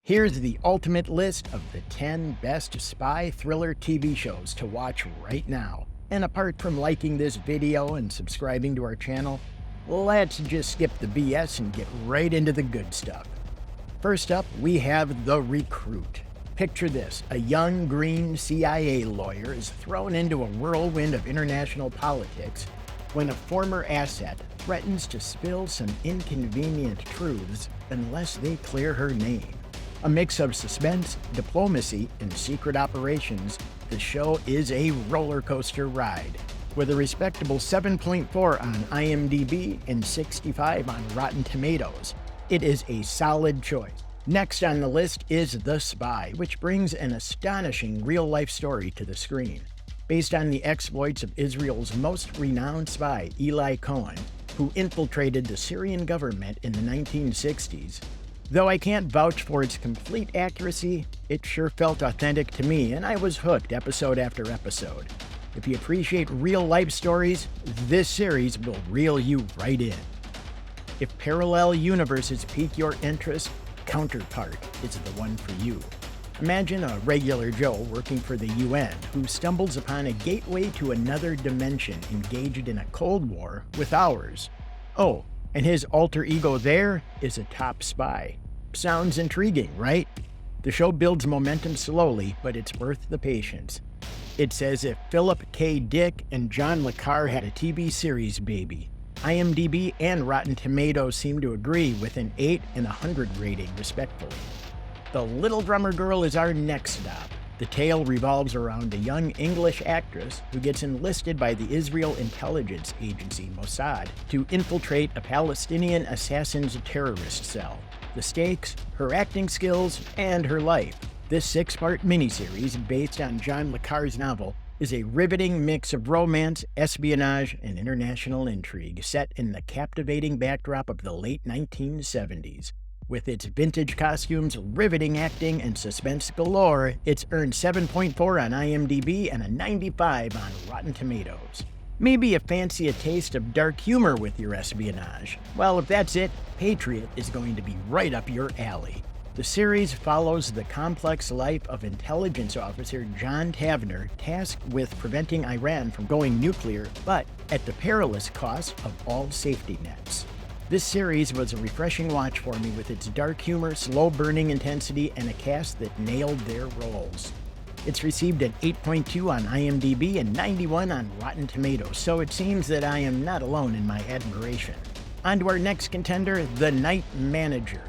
Here's the ultimate list of the 10 best spy thriller TV shows to watch right now. And apart from liking this video and subscribing to our channel, let's just skip the BS and get right into the good stuff. First up, we have The Recruit. Picture this, a young green CIA lawyer is thrown into a whirlwind of international politics when a former asset threatens to spill some inconvenient truths unless they clear her name. A mix of suspense, diplomacy, and secret operations, the show is a roller coaster ride. With a respectable 7.4 on IMDb and 65 on Rotten Tomatoes, it is a solid choice. Next on the list is The Spy, which brings an astonishing real-life story to the screen. Based on the exploits of Israel's most renowned spy, Eli Cohen, who infiltrated the Syrian government in the 1960s. Though I can't vouch for its complete accuracy, it sure felt authentic to me, and I was hooked episode after episode. If you appreciate real-life stories, this series will reel you right in. If parallel universes pique your interest, Counterpart is the one for you. Imagine a regular Joe working for the UN who stumbles upon a gateway to another dimension engaged in a Cold War with ours. Oh, and his alter ego there is a top spy. Sounds intriguing, right? The show builds momentum slowly, but it's worth the patience. It's as if Philip K. Dick and John le Carre had a TV series baby. IMDb and Rotten Tomatoes seem to agree with an 8 and 100 rating, respectively. The Little Drummer Girl is our next stop. The tale revolves around a young English actress who gets enlisted by the Israel intelligence agency Mossad to infiltrate a Palestinian assassin's terrorist cell. The stakes, her acting skills, and her life. This 6-part miniseries, based on John le Carre's novel, is a riveting mix of romance, espionage, and international intrigue set in the captivating backdrop of the late 1970s. With its vintage costumes, riveting acting, and suspense galore, it's earned 7.4 on IMDb and a 95 on Rotten Tomatoes. Maybe you fancy a taste of dark humor with your espionage. Well, if that's it, Patriot is going to be right up your alley. The series follows the complex life of intelligence officer John Tavner, tasked with preventing Iran from going nuclear, but at the perilous cost of all safety nets. This series was a refreshing watch for me with its dark humor, slow-burning intensity, and a cast that nailed their roles. It's received an 8.2 on IMDb and 91 on Rotten Tomatoes, so it seems that I am not alone in my admiration. On to our next contender, The Night Manager.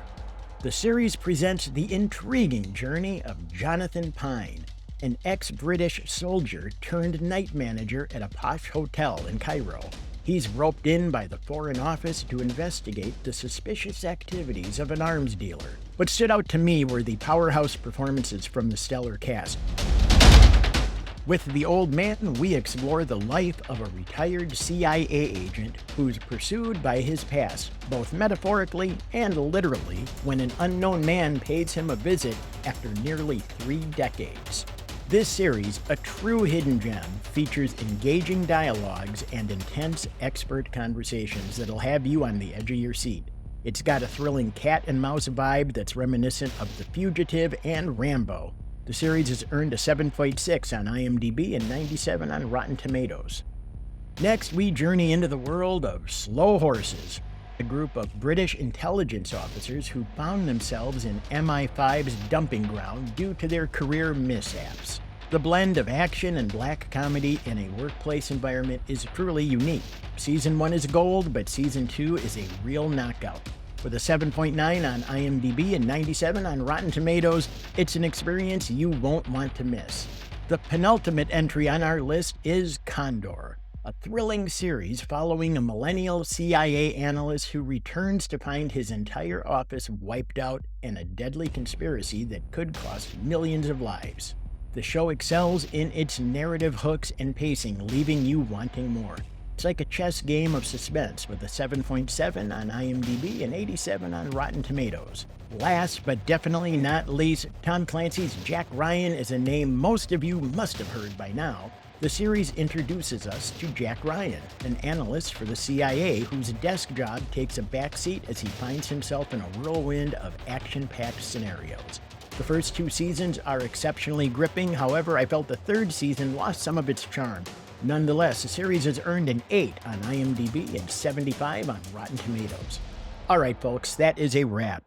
The series presents the intriguing journey of Jonathan Pine, an ex-British soldier turned night manager at a posh hotel in Cairo. He's roped in by the Foreign Office to investigate the suspicious activities of an arms dealer. What stood out to me were the powerhouse performances from the stellar cast. With The Old Man, we explore the life of a retired CIA agent who's pursued by his past, both metaphorically and literally, when an unknown man pays him a visit after nearly 3 decades. This series, a true hidden gem, features engaging dialogues and intense expert conversations that'll have you on the edge of your seat. It's got a thrilling cat and mouse vibe that's reminiscent of The Fugitive and Rambo. The series has earned a 7.6 on IMDb and 97 on Rotten Tomatoes. Next, we journey into the world of Slow Horses, a group of British intelligence officers who found themselves in MI5's dumping ground due to their career mishaps. The blend of action and black comedy in a workplace environment is truly unique. Season 1 is gold, but Season 2 is a real knockout. With a 7.9 on IMDb and 97 on Rotten Tomatoes, it's an experience you won't want to miss. The penultimate entry on our list is Condor, a thrilling series following a millennial CIA analyst who returns to find his entire office wiped out in a deadly conspiracy that could cost millions of lives. The show excels in its narrative hooks and pacing, leaving you wanting more. It's like a chess game of suspense with a 7.7 on IMDb and 87 on Rotten Tomatoes. Last but definitely not least, Tom Clancy's Jack Ryan is a name most of you must have heard by now. The series introduces us to Jack Ryan, an analyst for the CIA whose desk job takes a backseat as he finds himself in a whirlwind of action-packed scenarios. The first 2 seasons are exceptionally gripping, however, I felt the 3rd season lost some of its charm. Nonetheless, the series has earned an 8 on IMDb and 75 on Rotten Tomatoes. Alright folks, that is a wrap.